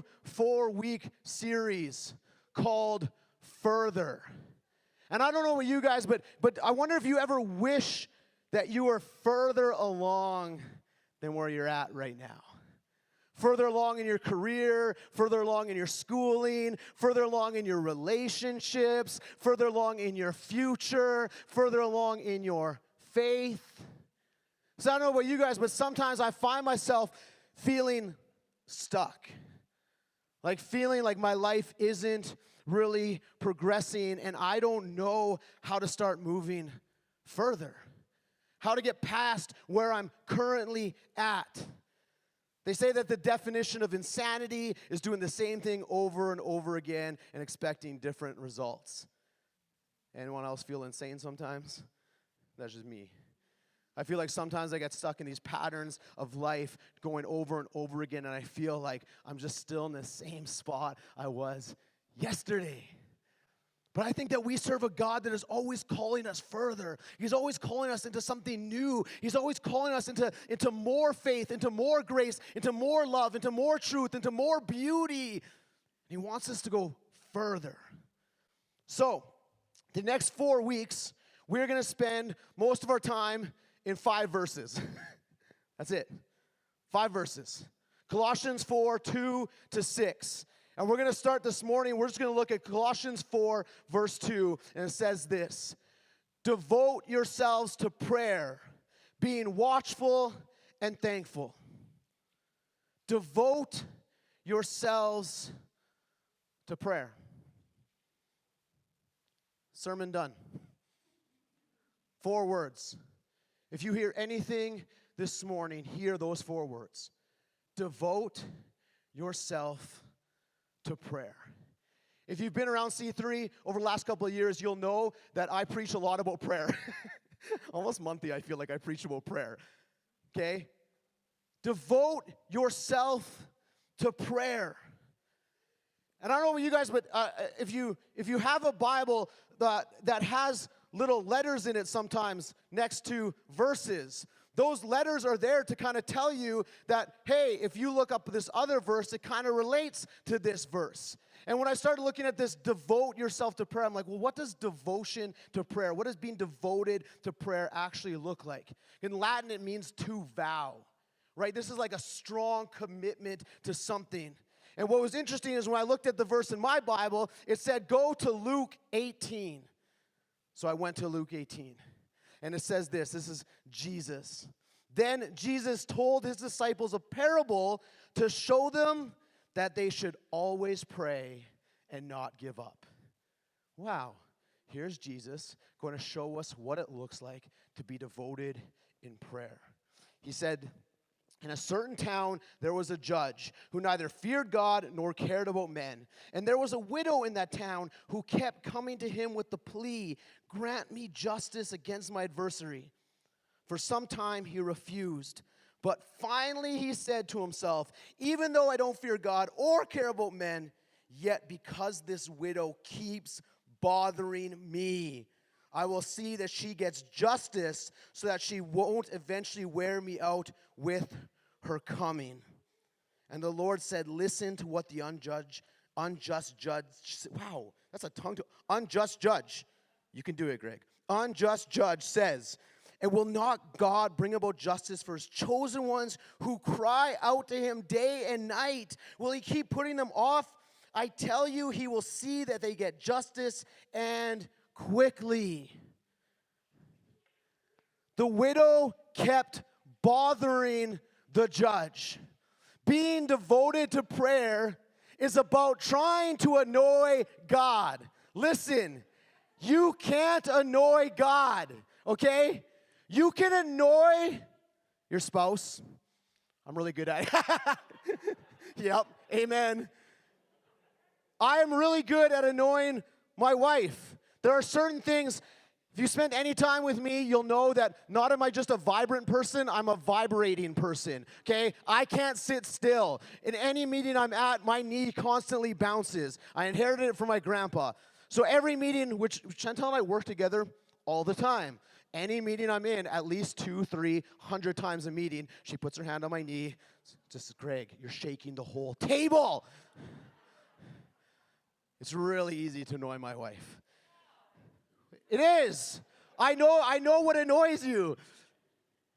new 4-week series called Further. And I don't know about you guys, but I wonder if you ever wish that you were further along than where you're at right now. Further along in your career, further along in your schooling, further along in your relationships, further along in your future, further along in your faith. So I don't know about you guys, but sometimes I find myself feeling stuck. Like feeling like my life isn't really progressing and I don't know how to start moving further. How to get past where I'm currently at. They say that the definition of insanity is doing the same thing over and over again and expecting different results. Anyone else feel insane sometimes? That's just me. I feel like sometimes I get stuck in these patterns of life going over and over again, and I feel like I'm just still in the same spot I was yesterday. But I think that we serve a God that is always calling us further. He's always calling us into something new. He's always calling us into more faith, into more grace, into more love, into more truth, into more beauty. He wants us to go further. So, the next 4 weeks, we're going to spend most of our time in 5 verses. That's it. 5 verses. Colossians 4, 2-6. And we're going to start this morning. We're just going to look at Colossians 4, verse 2. And it says this: devote yourselves to prayer, being watchful and thankful. Devote yourselves to prayer. Sermon done. 4 words. If you hear anything this morning, hear those 4 words. Devote yourself to prayer. If you've been around C3 over the last couple of years, you'll know that I preach a lot about prayer. Almost monthly, I feel like I preach about prayer. Okay? Devote yourself to prayer. And I don't know about you guys, but if you have a Bible that has little letters in it sometimes next to verses, those letters are there to kind of tell you that, hey, if you look up this other verse, it kind of relates to this verse. And when I started looking at this, devote yourself to prayer, I'm like, well, what does devotion to prayer, what does being devoted to prayer actually look like? In Latin, it means to vow, right? This is like a strong commitment to something. And what was interesting is when I looked at the verse in my Bible, it said, go to Luke 18. So I went to Luke 18. And it says this is Jesus. Then Jesus told his disciples a parable to show them that they should always pray and not give up. Wow, here's Jesus going to show us what it looks like to be devoted in prayer. He said, in a certain town, there was a judge who neither feared God nor cared about men. And there was a widow in that town who kept coming to him with the plea, grant me justice against my adversary. For some time he refused. But finally he said to himself, even though I don't fear God or care about men, yet because this widow keeps bothering me, I will see that she gets justice so that she won't eventually wear me out with her coming. And the Lord said, listen to what the unjust judge, wow, that's a tongue to, unjust judge. You can do it, Greg. Unjust judge says, and will not God bring about justice for his chosen ones who cry out to him day and night? Will he keep putting them off? I tell you, he will see that they get justice and quickly. The widow kept bothering the judge. Being devoted to prayer is about trying to annoy God. Listen, you can't annoy God, okay? You can annoy your spouse. I'm really good at it. Yep, amen. I am really good at annoying my wife. There are certain things. If you spend any time with me, you'll know that not am I just a vibrant person, I'm a vibrating person, okay? I can't sit still. In any meeting I'm at, my knee constantly bounces. I inherited it from my grandpa. So every meeting, which Chantal and I work together all the time. any meeting I'm in, at least 200-300 times a meeting, she puts her hand on my knee. Just, Greg, you're shaking the whole table. It's really easy to annoy my wife. It is. I know what annoys you.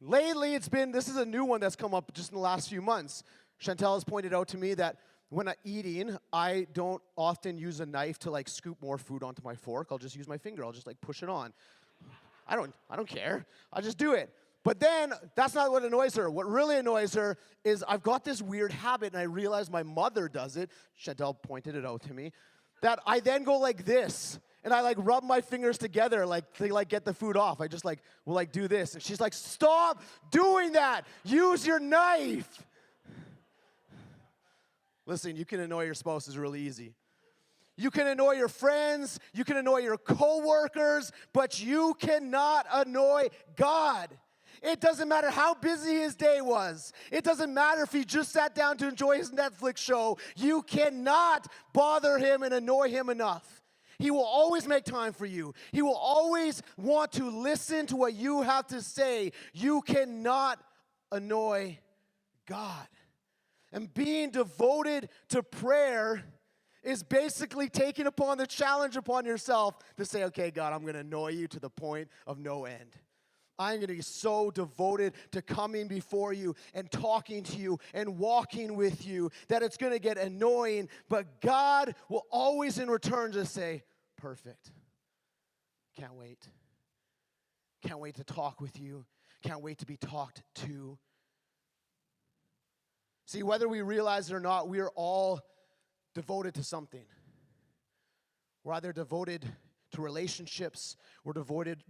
Lately, this is a new one that's come up just in the last few months. Chantel has pointed out to me that when I'm eating, I don't often use a knife to like scoop more food onto my fork. I'll just use my finger. I'll just like push it on. I don't care. I just do it. But then that's not what annoys her. What really annoys her is I've got this weird habit, and I realize my mother does it. Chantel pointed it out to me. That I then go like this, and I like rub my fingers together like to like get the food off. I just like will like do this, and she's like, "Stop doing that. Use your knife." Listen, you can annoy your spouses really easy. You can annoy your friends, you can annoy your coworkers, but you cannot annoy God. It doesn't matter how busy his day was. It doesn't matter if he just sat down to enjoy his Netflix show. You cannot bother him and annoy him enough. He will always make time for you. He will always want to listen to what you have to say. You cannot annoy God. And being devoted to prayer is basically taking upon the challenge upon yourself to say, okay, God, I'm going to annoy you to the point of no end. I'm going to be so devoted to coming before you and talking to you and walking with you that it's going to get annoying. But God will always in return just say, perfect. Can't wait. Can't wait to talk with you. Can't wait to be talked to. See, whether we realize it or not, we are all devoted to something. We're either devoted to relationships, we're devoted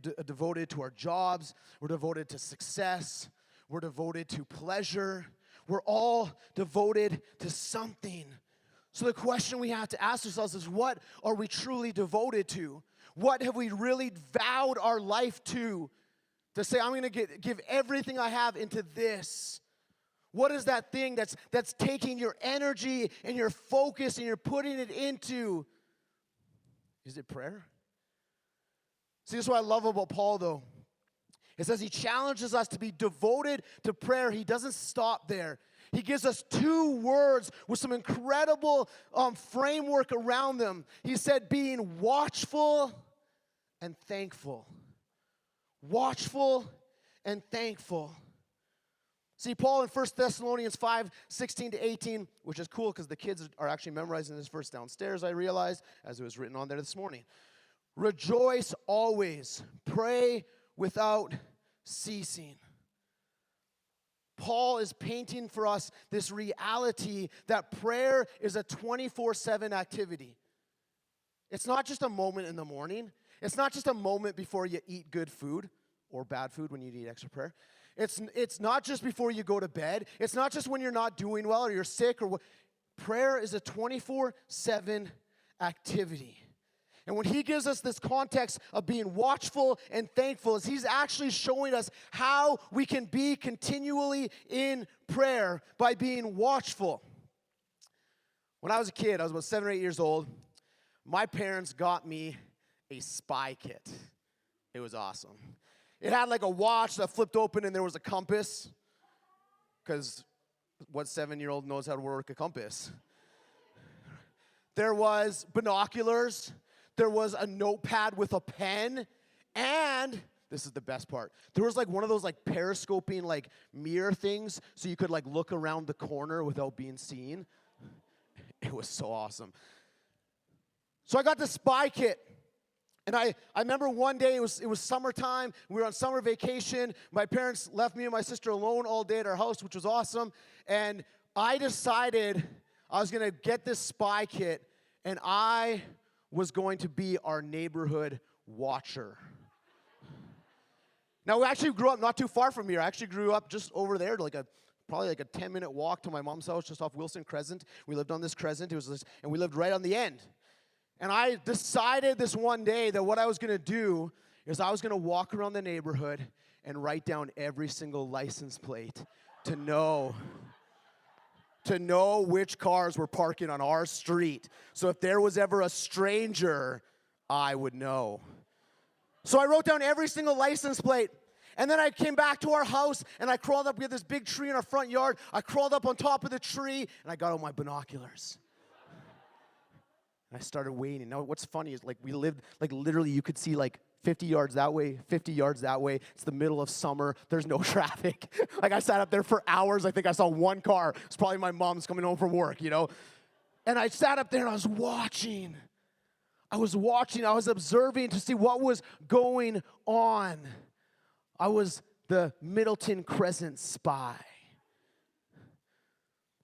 to our jobs, we're devoted to success, we're devoted to pleasure. We're all devoted to something. So the question we have to ask ourselves is, what are we truly devoted to? What have we really vowed our life to say, I'm going to give everything I have into this? What is that thing that's taking your energy and your focus and you're putting it into? Is it prayer? See, this is what I love about Paul, though. It says he challenges us to be devoted to prayer. He doesn't stop there. He gives us two words with some incredible framework around them. He said being watchful and thankful. Watchful and thankful. See, Paul in 1 Thessalonians 5:16-18, which is cool because the kids are actually memorizing this verse downstairs, I realized, as it was written on there this morning. Rejoice always, pray without ceasing. Paul is painting for us this reality that prayer is a 24/7 activity. It's not just a moment in the morning. It's not just a moment before you eat good food or bad food when you need extra prayer. It's not just before you go to bed. It's not just when you're not doing well or you're sick or what. Prayer is a 24/7 activity. And when he gives us this context of being watchful and thankful, is he's actually showing us how we can be continually in prayer by being watchful. When I was a kid, I was about 7 or 8 years old, my parents got me a spy kit. It was awesome. It had like a watch that flipped open and there was a compass. Because what 7-year-old knows how to work a compass? There was binoculars. There was a notepad with a pen. And, this is the best part, there was like one of those like periscoping like mirror things so you could like look around the corner without being seen. It was so awesome. So I got the spy kit. And I remember one day, it was summertime, we were on summer vacation, my parents left me and my sister alone all day at our house, which was awesome, and I decided I was going to get this spy kit, and I was going to be our neighborhood watcher. Now, we actually grew up not too far from here. I actually grew up just over there, probably like a 10-minute walk to my mom's house, just off Wilson Crescent. We lived on this crescent, and we lived right on the end. And I decided this one day that what I was going to do is I was going to walk around the neighborhood and write down every single license plate to know which cars were parking on our street. So if there was ever a stranger, I would know. So I wrote down every single license plate. And then I came back to our house, and I crawled up. We had this big tree in our front yard. I crawled up on top of the tree, and I got out my binoculars. And I started waiting. Now, what's funny is, like, we lived, like, literally you could see, like, 50 yards that way, 50 yards that way. It's the middle of summer. There's no traffic. Like, I sat up there for hours. I think I saw one car. It's probably my mom's coming home from work, you know. And I sat up there, and I was watching. I was observing to see what was going on. I was the Middleton Crescent spy.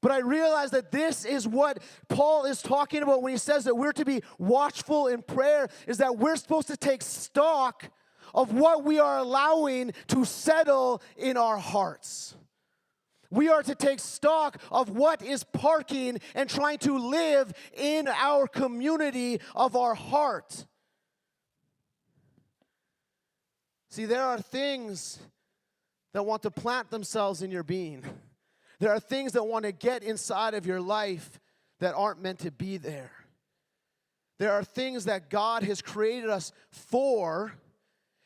But I realized that this is what Paul is talking about when he says that we're to be watchful in prayer, is that we're supposed to take stock of what we are allowing to settle in our hearts. We are to take stock of what is parking and trying to live in our community of our heart. See, there are things that want to plant themselves in your being. There are things that want to get inside of your life that aren't meant to be there. There are things that God has created us for,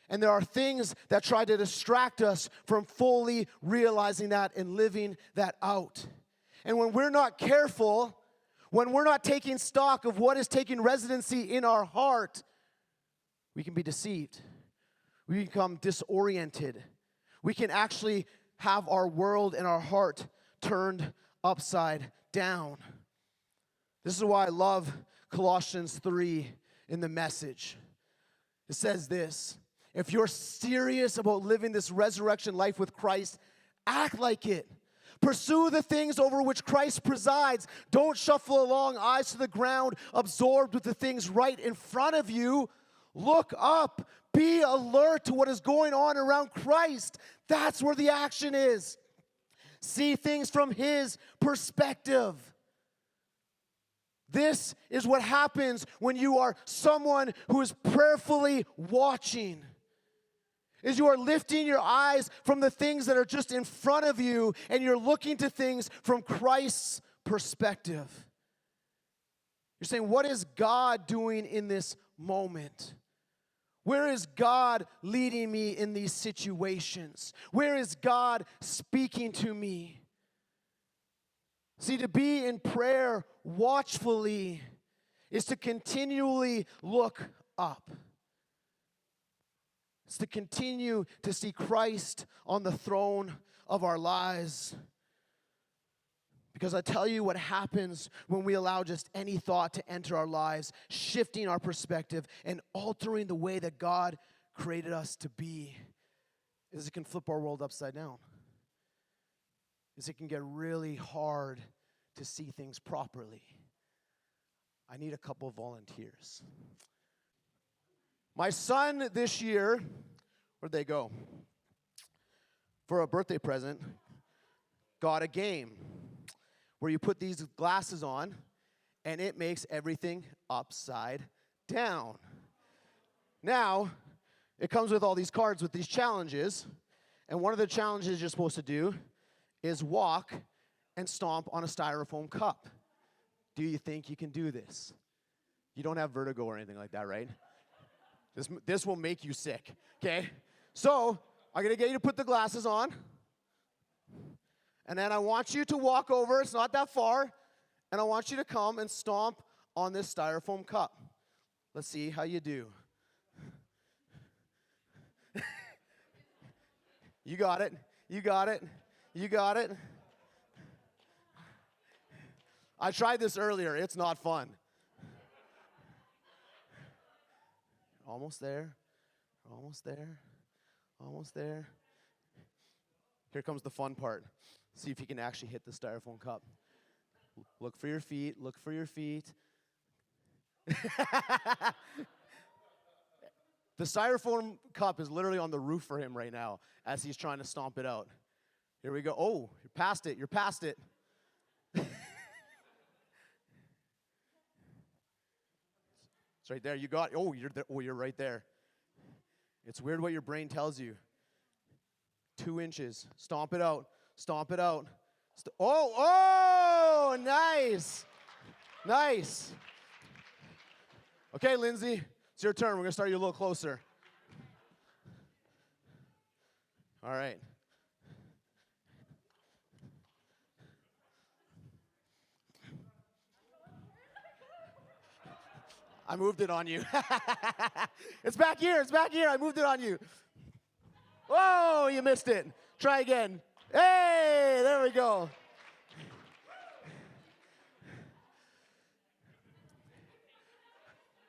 and there are things that try to distract us from fully realizing that and living that out. And when we're not careful, when we're not taking stock of what is taking residency in our heart, we can be deceived. We become disoriented. We can actually have our world and our heart turned upside down. This is why I love Colossians 3 in the Message. It says this: if you're serious about living this resurrection life with Christ, act like it. Pursue the things over which Christ presides. Don't shuffle along, eyes to the ground, absorbed with the things right in front of you. Look up. Be alert to what is going on around Christ. That's where the action is. See things from His perspective. This is what happens when you are someone who is prayerfully watching. Is you are lifting your eyes from the things that are just in front of you, and you're looking to things from Christ's perspective. You're saying, what is God doing in this moment? Where is God leading me in these situations? Where is God speaking to me? See, to be in prayer watchfully is to continually look up. It's to continue to see Christ on the throne of our lives. Because I tell you what happens when we allow just any thought to enter our lives, shifting our perspective and altering the way that God created us to be, is it can flip our world upside down. Is it can get really hard to see things properly. I need a couple of volunteers. My son this year, where'd they go? For a birthday present, got a game where you put these glasses on, and it makes everything upside down. Now, it comes with all these cards with these challenges, and one of the challenges you're supposed to do is walk and stomp on a styrofoam cup. Do you think you can do this? You don't have vertigo or anything like that, right? This will make you sick, okay? So, I'm going to get you to put the glasses on. And then I want you to walk over, it's not that far, and I want you to come and stomp on this styrofoam cup. Let's see how you do. You got it. You got it. You got it. I tried this earlier. It's not fun. Almost there. Almost there. Almost there. Here comes the fun part. See if you can actually hit the styrofoam cup. Look for your feet. Look for your feet. The styrofoam cup is literally on the roof for him right now as he's trying to stomp it out. Here we go. Oh, you're past it. You're past it. It's right there. You got. Oh, you're there. Oh, you're right there. It's weird what your brain tells you. 2 inches. Stomp it out. Stomp it out. Oh, nice. Nice. Okay, Lindsay, it's your turn. We're going to start you a little closer. All right. I moved it on you. It's back here. It's back here. I moved it on you. Whoa, you missed it. Try again. Hey, there we go.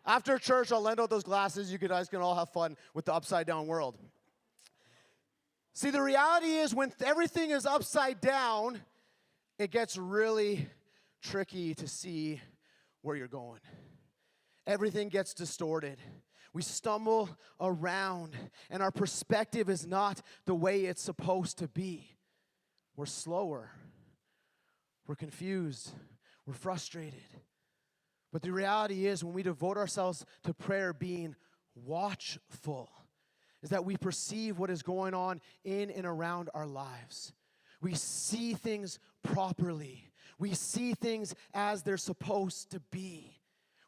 After church, I'll lend out those glasses. You guys can all have fun with the upside down world. See, the reality is when everything is upside down, it gets really tricky to see where you're going. Everything gets distorted. We stumble around, and our perspective is not the way it's supposed to be. We're slower. We're confused. We're frustrated. But the reality is when we devote ourselves to prayer, being watchful, is that we perceive what is going on in and around our lives. We see things properly. We see things as they're supposed to be.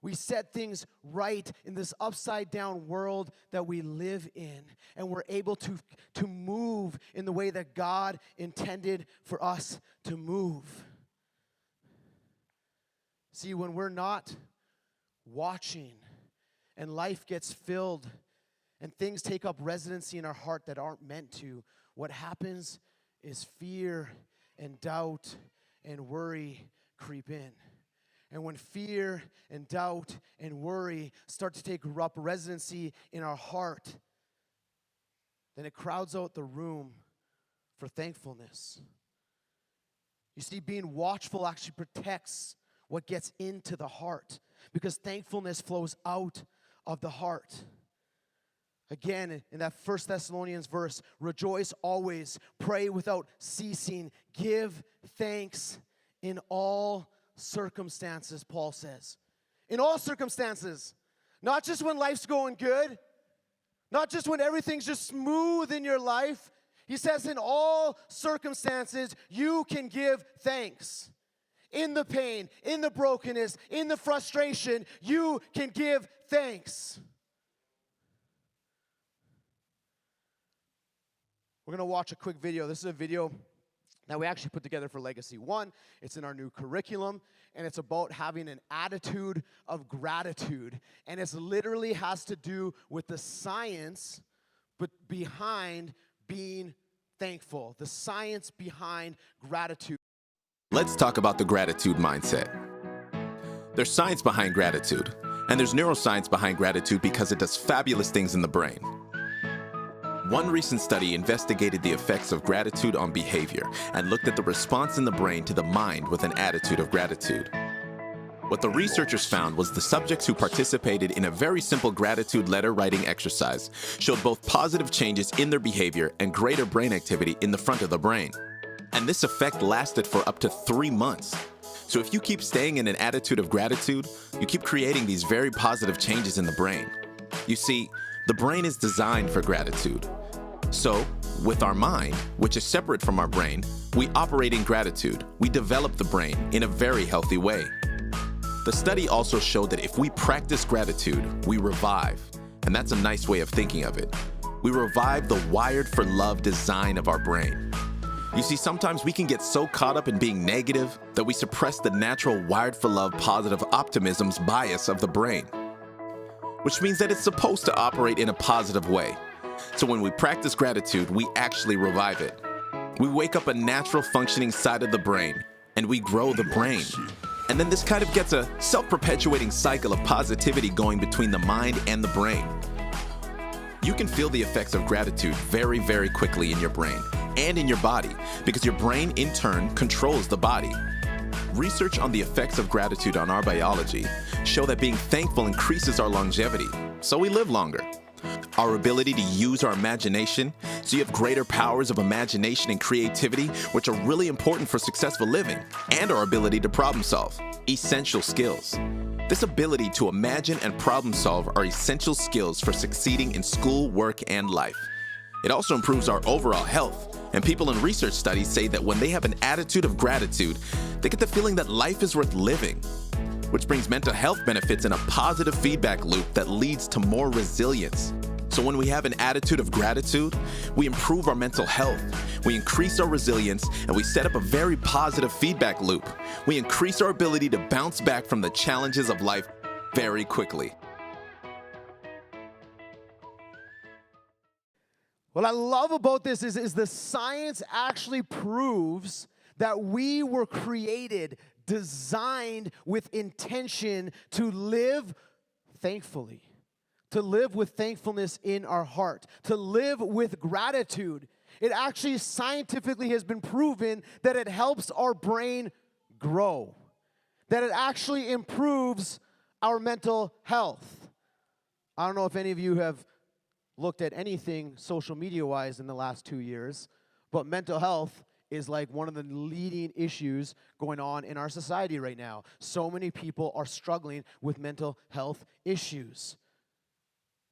We set things right in this upside-down world that we live in, and we're able to move in the way that God intended for us to move. See, when we're not watching and life gets filled and things take up residency in our heart that aren't meant to, what happens is fear and doubt and worry creep in. And when fear and doubt and worry start to take up residency in our heart, then it crowds out the room for thankfulness. You see, being watchful actually protects what gets into the heart, because thankfulness flows out of the heart. Again, in that 1 Thessalonians verse, rejoice always, pray without ceasing, give thanks in all circumstances, Paul says. In all circumstances. Not just when life's going good. Not just when everything's just smooth in your life. He says in all circumstances, you can give thanks. In the pain, in the brokenness, in the frustration, you can give thanks. We're going to watch a quick video. This is a video that we actually put together for Legacy One. It's in our new curriculum, and it's about having an attitude of gratitude. And it literally has to do with the science but behind being thankful, the science behind gratitude. Let's talk about the gratitude mindset. There's science behind gratitude, and there's neuroscience behind gratitude because it does fabulous things in the brain. One recent study investigated the effects of gratitude on behavior and looked at the response in the brain to the mind with an attitude of gratitude. What the researchers found was the subjects who participated in a very simple gratitude letter writing exercise showed both positive changes in their behavior and greater brain activity in the front of the brain. And this effect lasted for up to 3 months. So if you keep staying in an attitude of gratitude, you keep creating these very positive changes in the brain. You see, the brain is designed for gratitude. So, with our mind, which is separate from our brain, we operate in gratitude. We develop the brain in a very healthy way. The study also showed that if we practice gratitude, we revive. And that's a nice way of thinking of it. We revive the wired for love design of our brain. You see, sometimes we can get so caught up in being negative that we suppress the natural wired for love positive optimism's bias of the brain, which means that it's supposed to operate in a positive way. So when we practice gratitude, we actually revive it. We wake up a natural functioning side of the brain, and we grow the brain. And then this kind of gets a self-perpetuating cycle of positivity going between the mind and the brain. You can feel the effects of gratitude very, very quickly in your brain and in your body, because your brain in turn controls the body. Research on the effects of gratitude on our biology show that being thankful increases our longevity, so we live longer. Our ability to use our imagination, so you have greater powers of imagination and creativity, which are really important for successful living, and our ability to problem solve, essential skills. This ability to imagine and problem solve are essential skills for succeeding in school, work, and life. It also improves our overall health, and people in research studies say that when they have an attitude of gratitude, they get the feeling that life is worth living, which brings mental health benefits in a positive feedback loop that leads to more resilience. So So when we have an attitude of gratitude, we improve our mental health, we increase our resilience, and we set up a very positive feedback loop. We increase our ability to bounce back from the challenges of life very quickly. What I love about this is the science actually proves that we were created, designed with intention to live thankfully, to live with thankfulness in our heart, to live with gratitude. It actually scientifically has been proven that it helps our brain grow, that it actually improves our mental health. I don't know if any of you have looked at anything social media-wise in the last 2 years, but mental health is like one of the leading issues going on in our society right now. So many people are struggling with mental health issues.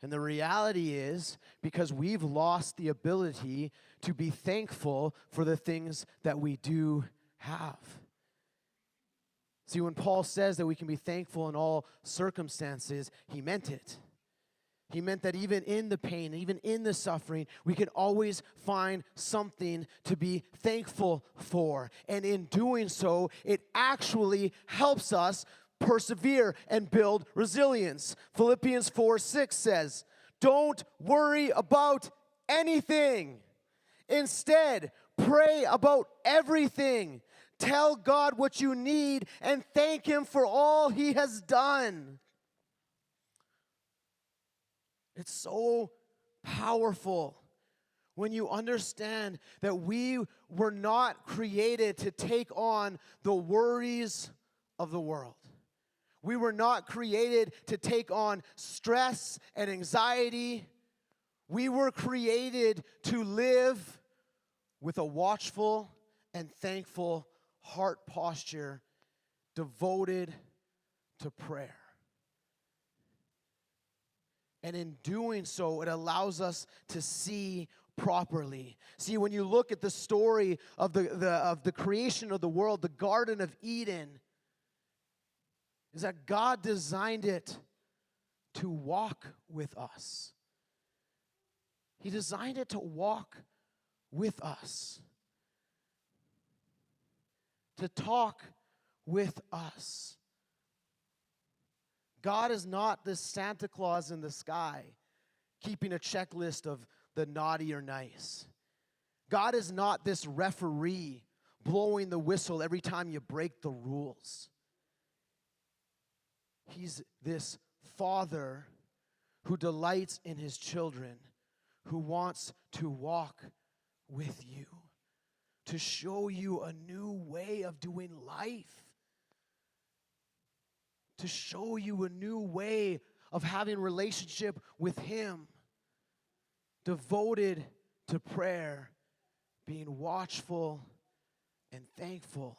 And the reality is, because we've lost the ability to be thankful for the things that we do have. See, when Paul says that we can be thankful in all circumstances, he meant it. He meant that even in the pain, even in the suffering, we can always find something to be thankful for. And in doing so, it actually helps us persevere and build resilience. Philippians 4:6 says, "Don't worry about anything. Instead, pray about everything. Tell God what you need and thank Him for all He has done." It's so powerful when you understand that we were not created to take on the worries of the world. We were not created to take on stress and anxiety. We were created to live with a watchful and thankful heart posture devoted to prayer. And in doing so, it allows us to see properly. See, when you look at the story of the creation of the world, the Garden of Eden, is that God designed it to walk with us. He designed it to walk with us, to talk with us. God is not this Santa Claus in the sky keeping a checklist of the naughty or nice. God is not this referee blowing the whistle every time you break the rules. He's this Father who delights in His children, who wants to walk with you, to show you a new way of doing life, to show you a new way of having relationship with Him, devoted to prayer, being watchful and thankful.